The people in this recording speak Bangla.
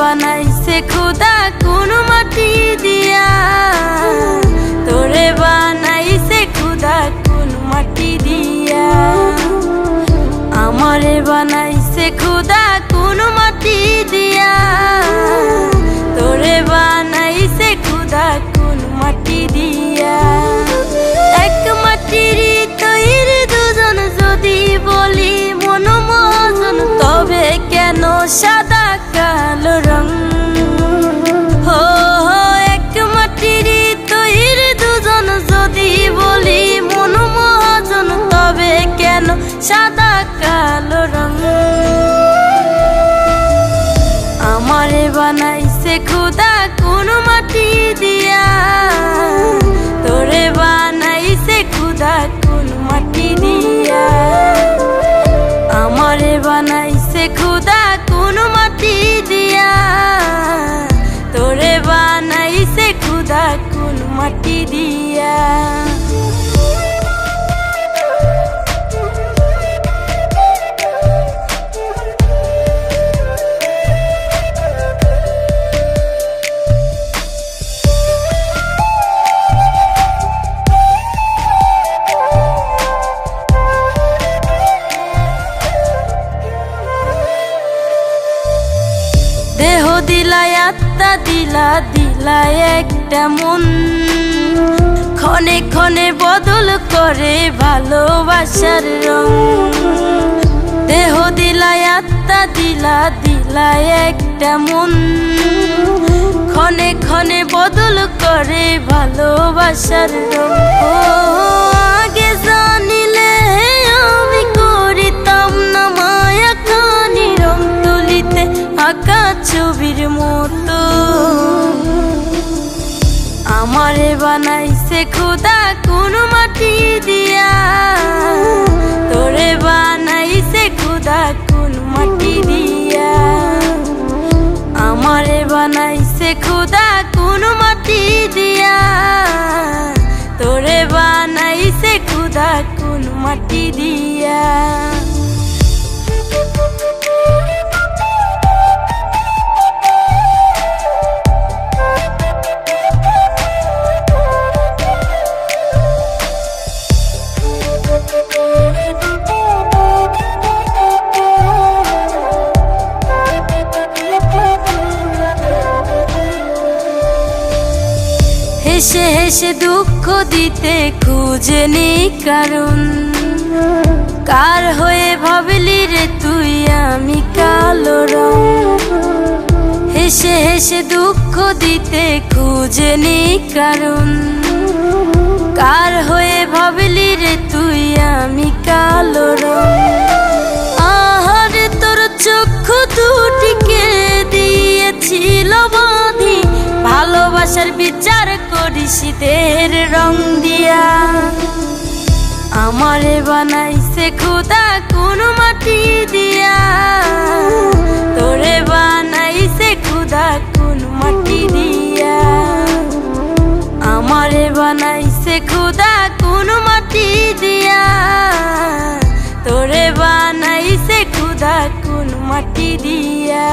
বানাইছে খুদা কোন মাটি দিয়া, তোরে বানাইছে খুদা কোন মাটি দিয়া। আমারে বানাইছে খুদা কোন মাটি দিয়া, তোরে বানাইছে খুদা কোন মাটি দিয়া। এক মাটির তৈরি দুজন যদি বলি মন মজন, তবে কেন সাদা কালো রং? হো এক মাটির তৈরি দুজন যদি বলি মন মজন, তবে কেন সাদা কালো রং? আমারে বানাইছে খুদা কোন মাটি দিয়া, তোরে বানাইছে খুদা কোন মাটি দিয়া। আমারে বানাইছে খুদা কোন মাটি দিয়া, তোরে বানাইছে খুদা কোন মাটি দিয়া। দেহ দিলাই আত্মা দিলা, দিলাই একটা মন, ক্ষণে ক্ষণে বদল করে ভালোবাসার রং। দেহ দিলাই আত্মা দিলা, দিলাই একটা মন, ক্ষণে ক্ষণে বদল করে ভালোবাসার রং। ও আগে জানিলে আমি করিতাম না মায়া খানি রং তুলিতে আঁকা ছবির মতো। আমারে বানাইছে খুদা কোন মাটি দিয়া, তোরে বানাইছে খুদা কোন মাটি দিয়া। আমারে বানাইছে খুদা কোন মাটি দিয়া, তোরে বানাইছে খুদা কোন মাটি দিয়া। হেসে হেসে দুঃখ দিতে খুঁজেনি কারণ, কার হয়ে ভাবলি রে তুই আমি কালো রং। হেসে হেসে দুঃখ দিতে খুঁজেনি কারণ, কার হয়ে ভাবলি রে তুই আমি কালো রং। আহারে তোর চক্ষু দুটিকে দিয়েছিল বাঁধি, ভালোবাসার বিচার করিস দেহের রং দিয়া। আমারে বানাইছে খুদা কোন মাটি দিয়া, তোরে বানাইছে খুদা কোন মাটি দিয়া। আমারে বানাইছে খুদা কোন মাটি দিয়া, তোরে বানাইছে খুদা কোন মাটি দিয়া।